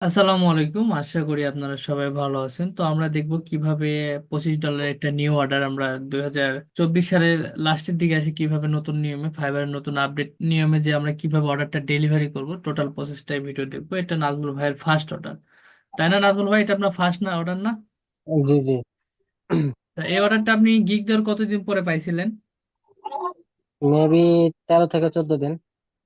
আসসালামু আলাইকুম, আশা করি আপনারা সবাই ভালো আছেন। তো আমরা দেখব কিভাবে $25 একটা নিউ অর্ডার আমরা 2024 সালের লাস্টের দিকে আসি, কিভাবে নতুন নিয়মে ফাইবারের নতুন আপডেট নিয়মে যে আমরা কিভাবে অর্ডারটা ডেলিভারি করব, টোটাল প্রসেসটাই ভিডিও দেখবো। এটা নাজমুল ভাইয়ের ফার্স্ট অর্ডার, তাই না নাজমুল ভাই? এটা আপনার ফার্স্ট না অর্ডার না? জি জি। তা এই অর্ডারটা আপনি গিগ দেওয়ার কতদিন পরে পাইছিলেন? মেবি 13 থেকে 14 দিন।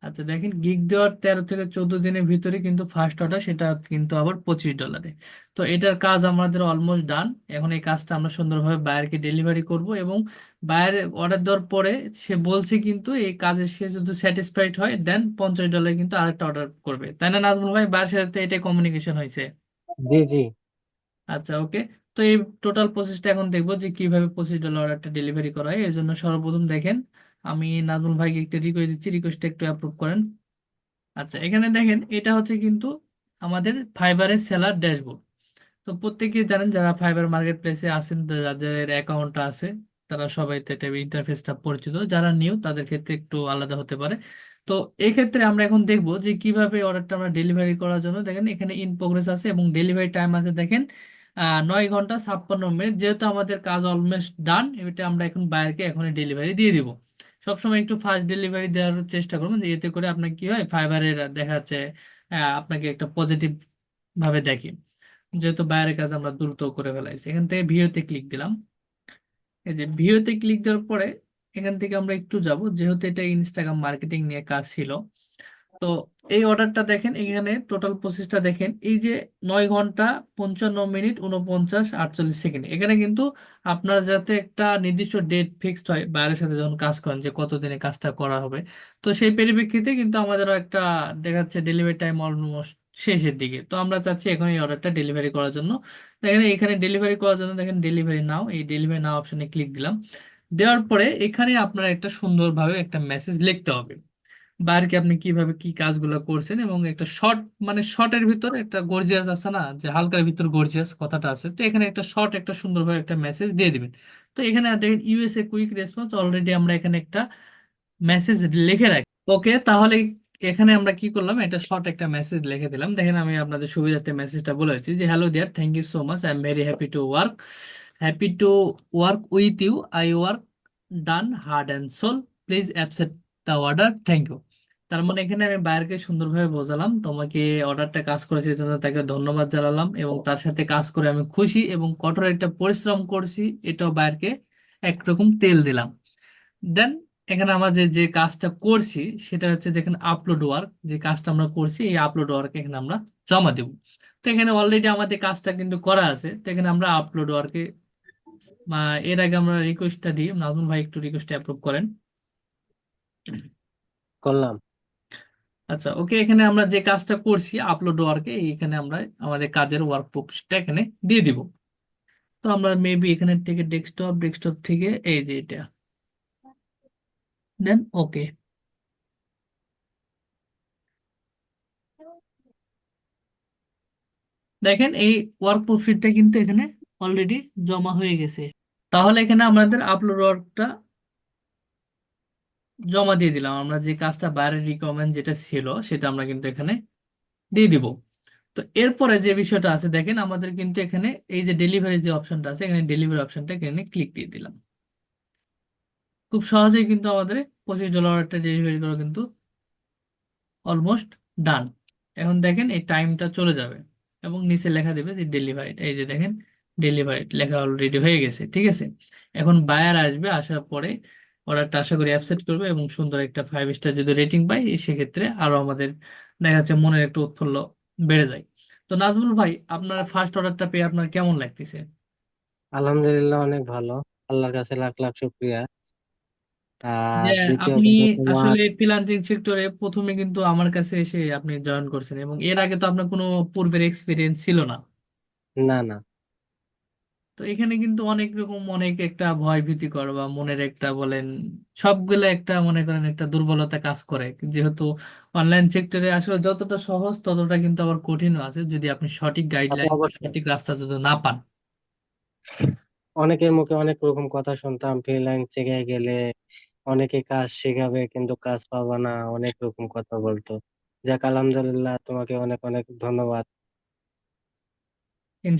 আচ্ছা দেখেন, গিগ দেওয়ার 13 থেকে 14 দিনের ভিতরে কিন্তু ফার্স্ট অর্ডার, সেটা কিন্তু আবার $25। তো এটার কাজ আমাদের অলমোস্ট ডান। এখন এই কাজটা আমরা সুন্দরভাবে বায়ারকে ডেলিভারি করব, এবং বায়ার অর্ডার দেওয়ার পরে সে বলছে কিন্তু এই কাজের সে যদি স্যাটিসফাইড হয় দেন $50 কিন্তু আরেকটা অর্ডার করবে, তাই না নাজমুল ভাই? বায়ার সাথে এটাই কমিউনিকেশন হয়েছে। জি জি। আচ্ছা ওকে। তো এই টোটাল প্রসেসটা এখন দেখবো যে কিভাবে $25 অর্ডারটা ডেলিভারি করা হয়। এর জন্য সর্বপ্রথম দেখেন, আমি নাজমুল ভাইকে একটা রিকোয়েস্ট দিচ্ছি, রিকোয়েস্টটা একটু অ্যাপ্রুভ করেন। আচ্ছা এখানে দেখেন, এটা হচ্ছে কিন্তু আমাদের ফাইবারের সেলার ড্যাশবোর্ড। তো প্রত্যেকে জানেন যারা ফাইবার মার্কেট প্লেসে আছেন, যাদের অ্যাকাউন্টটা আছে, তারা সবাই তো এটা ইন্টারফেসটা পরিচিত। যারা নিউ তাদের ক্ষেত্রে একটু আলাদা হতে পারে। তো এই ক্ষেত্রে আমরা এখন দেখব যে কিভাবে অর্ডারটা আমরা ডেলিভারি করার জন্য, দেখেন এখানে ইন প্রোগ্রেস আছে এবং ডেলিভারি টাইম আছে দেখেন 9 ঘন্টা 56 মিনিট। যেহেতু আমাদের কাজ অলমোস্ট ডান, এটা আমরা এখন বাইরকে এখনই ডেলিভারি দিয়ে দিব। সবসময় একটু ফাস্ট ডেলিভারি দেওয়ার চেষ্টা করবেন, যে এতে করে আপনার কি হয়, ফাইবারের দেখা যাচ্ছে আপনাকে একটা পজিটিভ ভাবে দেখে। যেহেতু বাইরের কাজ আমরা দ্রুত করে ফেলাইছি, এখান থেকে ভিউতে ক্লিক দিলাম। এই যে ভিউতে ক্লিক দেওয়ার পরে এখান থেকে আমরা একটু যাব, যেহেতু এটা ইনস্টাগ্রাম মার্কেটিং নিয়ে কাজ ছিল। তো এই অর্ডারটা দেখেন, এখানে টোটাল প্রসেসটা দেখেন, এই যে 9 ঘন্টা 55 মিনিট 49 48 সেকেন্ড, এখানে কিন্তু আপনার যাতে একটা নির্দিষ্ট ডেট ফিক্সড হয় বাইরের সাথে যখন কাজ করেন যে কতদিনে কাজটা করা হবে। তো সেই পরিপ্রেক্ষিতে কিন্তু আমাদেরও একটা দেখাচ্ছে ডেলিভারি টাইম অলমোস্ট শেষের দিকে। তো আমরা চাচ্ছি এখন এই অর্ডারটা ডেলিভারি করার জন্য। দেখেন এখানে ডেলিভারি করার জন্য দেখেন ডেলিভারি নাও, এই ডেলিভারি নাও অপশনে ক্লিক দিলাম। দেওয়ার পরে এখানে আপনার একটা সুন্দরভাবে একটা মেসেজ লিখতে হবে, বারকে আপনি কিভাবে কি কাজগুলো করছেন, এবং একটা শর্ট, মানে শর্টের ভিতর একটা গর্জিয়াস আছে না, যে হালকার ভিতর গর্জিয়াস কথাটা আছে, তো এখানে একটা শর্ট একটা সুন্দরভাবে একটা মেসেজ দিয়ে দিবেন। তো এখানে দেখেন ইউএসএ কুইক রেসপন্স, অলরেডি আমরা এখানে একটা মেসেজ লিখে রাখি। ওকে, তাহলে এখানে আমরা কি করলাম, একটা শর্ট একটা মেসেজ লিখে দিলাম। দেখেন আমি আপনাদের সুবিধার্থে মেসেজটা বলেছি যে hello dear, thank you so much, I am very happy to work with you, I work done hard and soul, please accept the order, thank you. তার মানে এখানে আমি বায়ারকে সুন্দরভাবে বোঝালাম তোমাকে অর্ডারটা কাজ করেছে এই জন্য তাকে ধন্যবাদ জানালাম, এবং তার সাথে কাজ করে আমি খুশি এবং কঠোর একটা পরিশ্রম করছি, এটাও বায়ারকে একরকম তেল দিলাম। দেন এখানে আমরা যে যে কাজটা করছি সেটা হচ্ছে, দেখেন আপলোড ওয়ার্ক, যে কাজটা আমরা করছি এই আপলোড ওয়ার্ক এখানে আমরা জমা দেব। তো এখানে অলরেডি আমাদের কাজটা কিন্তু করা আছে, তো এখানে আমরা আপলোড ওয়ার্কে এর আগে আমরা রিকোয়েস্টটা দিই, নাজমুল ভাই একটু রিকোয়েস্টটা অ্যাপ্রুভ করেন। করলাম। আচ্ছা ওকে, এখানে আমরা যে কাজটা করছি আপলোড ওয়ার্কে, এখানে আমরা আমাদের কাজের ওয়ার্কবুকটা এখানে দিয়ে দিব। তো আমরা মেবি এখানে থেকে ডেস্কটপ, ডেস্কটপ থেকে এই যে এটা, দেন ওকে। দেখেন এই ওয়ার্ক প্রুফিটটা কিন্তু এখানে অলরেডি জমা হয়ে গেছে। তাহলে এখানে আমাদের আপলোড ওয়ার্কটা জমা দিয়ে দিলাম, আমরা যে কাজটা বাইরের রিকোয়ারমেন্ট যেটা ছিল সেটা আমরা কিন্তু এখানে দিয়ে দিব। তো এরপরে যে বিষয়টা আছে দেখেন, আমাদের কিন্তু এখানে এই যে ডেলিভারি যে অপশনটা আছে, এখানে ডেলিভারি অপশনটা এখানে ক্লিক দিয়ে দিলাম। খুব সহজেই কিন্তু আমাদের $25 একটা ডেলিভারি করা কিন্তু অলমোস্ট ডান। এখন দেখেন এই টাইমটা চলে যাবে এবং নিচে লেখা দেবে যে ডেলিভারিড, এই যে দেখেন ডেলিভারিড লেখা অলরেডি হয়ে গেছে, ঠিক আছে। এখন বায়ার আসবে, আসার পরে অর্ডারটা আশা করি অ্যাকসেপ্ট করবে এবং সুন্দর একটা 5 স্টার যদি রেটিং পাই, সেক্ষেত্রে আরো আমাদের দেখা যাচ্ছে মনের একটু উৎফুল্ল বেড়ে যায়। তো নাজমুল ভাই, আপনার ফার্স্ট অর্ডারটা পেয়ে আপনার কেমন লাগতেছে? আলহামদুলিল্লাহ, অনেক ভালো। আল্লাহর কাছে লাখ লাখ শুক্রিয়া। যে আর দ্বিতীয় আপনি কথা তোমার। আসলে ফ্রিল্যান্সিং সেক্টরে প্রথমে কিন্তু আমার কাছে এসে আপনি জয়েন করছেন, এবং এর আগে তো আপনার কোনো পূর্বের এক্সপিরিয়েন্স ছিল না। না না। তো এখানে কিন্তু অনেক রকম অনেক একটা ভয় ভীতিকর বা মনের একটা বলেন, সবগুলো একটা মনে করেন একটা দুর্বলতা কাজ করে, যেহেতু অনলাইন সেক্টরে আসলে যতটা সহজ ততটা কিন্তু আবার কঠিনও আছে, যদি আপনি সঠিক তা তো গাইডলাইন বা অবশ্যই। সঠিক রাস্তা যদি না পান। অনেকের মুখে অনেক রকম কথা শুনতাম, ফ্রিল্যান্সিং এ গেলে অনেকে কাজ শেখাবে কিন্তু কাজ পাবা না, অনেক রকম কথা বলতো। যাক, আলহামদুলিল্লাহ, তোমাকে অনেক অনেক ধন্যবাদ।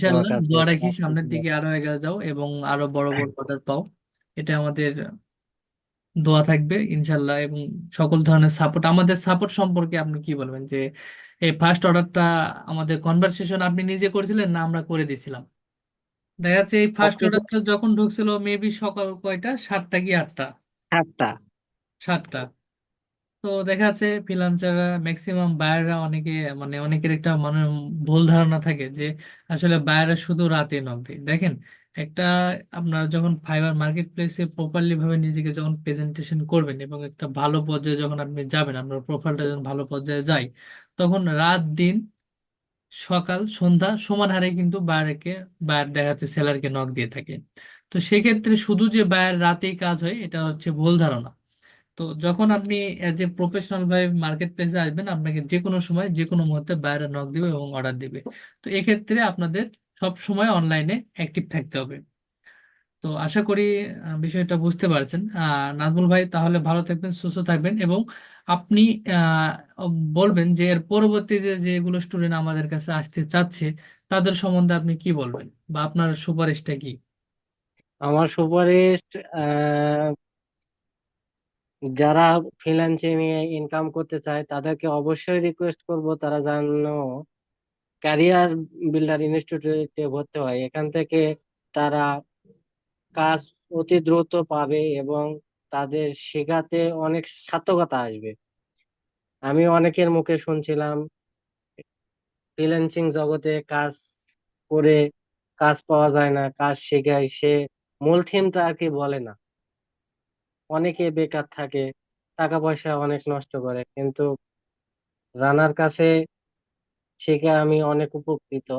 তোমার ইনশাল্লাহ কাছে দোয়া রাখি কাজ সামনের শিখবো। দিকে আরো এগিয়ে যাও এবং আরো বড় বড় অর্ডার পাও, এটা আমাদের দোয়া থাকবে ইনশাল্লাহ। এবং সকল ধরনের সাপোর্ট, আমাদের সাপোর্ট সম্পর্কে আপনি কি বলবেন যে এই ফার্স্ট অর্ডারটা আমাদের কনভারসেশন আপনি নিজে করেছিলেন না আমরা করে দিছিলাম? দেখা যাচ্ছে এই ফার্স্ট সবকিছু অর্ডারটা যখন ঢুকছিল মেবি সকাল কয়টা, 7টা কি 8টা? একটা 7টা। তো দেখা যাচ্ছে ফ্রিল্যান্সাররা ম্যাক্সিমাম বায়াররা অনেকে, মানে অনেকের একটা মানে ভুল ধারণা থাকে যে আসলে বায়াররা শুধু রাতে নক দেয়। দেখেন, একটা আপনারা যখন ফাইবার মার্কেট প্লেসে প্রপারলি ভাবে নিজেকে যখন প্রেজেন্টেশন করবেন এবং একটা ভালো পর্যায়ে যখন আপনি যাবেন, আপনার প্রোফাইলটা যখন ভালো পর্যায়ে যায়, তখন রাত দিন সকাল সন্ধ্যা সমান হারে কিন্তু বায়ার দেখা যাচ্ছে সেলারকে নক দিয়ে থাকে। তো সেক্ষেত্রে শুধু যে বায়ার রাতেই কাজ হয় এটা হচ্ছে ভুল ধারণা। তো যখন আপনি এজ এ প্রফেশনাল ভাবে মার্কেট প্লেসে আসবেন, আপনাকে যে কোনো সময় যে কোনো মুহূর্তে বাইরে নক দিবে এবং অর্ডার দিবে। তো এক্ষেত্রে আপনাদের সব সময় অনলাইনে অ্যাক্টিভ থাকতে হবে। তো আশা করি বিষয়টা বুঝতে পারছেন। নাজমুল ভাই, তাহলে ভালো থাকবেন, সুস্থ থাকবেন এবং আপনি বলবেন যে এর পরবর্তীতে যেগুলো স্টুডেন্ট আমাদের কাছে আসতে চাচ্ছে তাদের সম্বন্ধে আপনি কি বলবেন বা আপনার সুপারিশটা কি? আমার সুপারিশ, আহ, যারা ফ্রিল্যান্সিং নিয়ে ইনকাম করতে চায় তাদেরকে অবশ্যই রিকোয়েস্ট করব তারা যেন ক্যারিয়ার বিল্ডার ইনস্টিটিউটে ভর্তি হয়। এখান থেকে তারা কাজ অতি দ্রুত পাবে এবং তাদের শেখাতে অনেক সার্থকতা আসবে। আমি অনেকের মুখে শুনছিলাম ফ্রিল্যান্সিং জগতে কাজ করে কাজ পাওয়া যায় না, কাজ শেখায় সে মূল থিমটা আর কি বলে না। অনেকে বেকার থাকে, টাকা পয়সা অনেক নষ্ট করে, কিন্তু রানার কাছে শিখে আমি অনেক উপকৃত।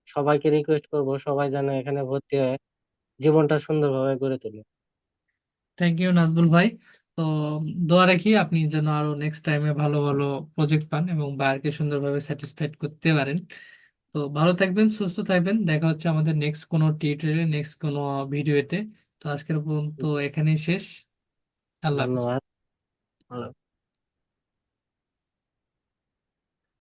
সবাইকে রিকোয়েস্ট করব সবাই যেন এখানে ভর্তি হয়ে জীবনটা সুন্দরভাবে গড়ে তোলে। থ্যাংক ইউ নাজবুল ভাই। তো দোয়া রাখি আপনি যেন আরো নেক্সট টাইমে ভালো ভালো প্রজেক্ট পান এবং বায়ারকে সুন্দরভাবে স্যাটিসফাইড করতে পারেন। তো ভালো থাকবেন, সুস্থ থাকবেন, দেখা হচ্ছে আমাদের নেক্সট কোনো টিউটোরিয়ালে, নেক্সট কোনো ভিডিওতে। তো আজকের পর্যন্ত এখানেই শেষ। আল্লাহ হাফিজ। ধন্যবাদ। ভালো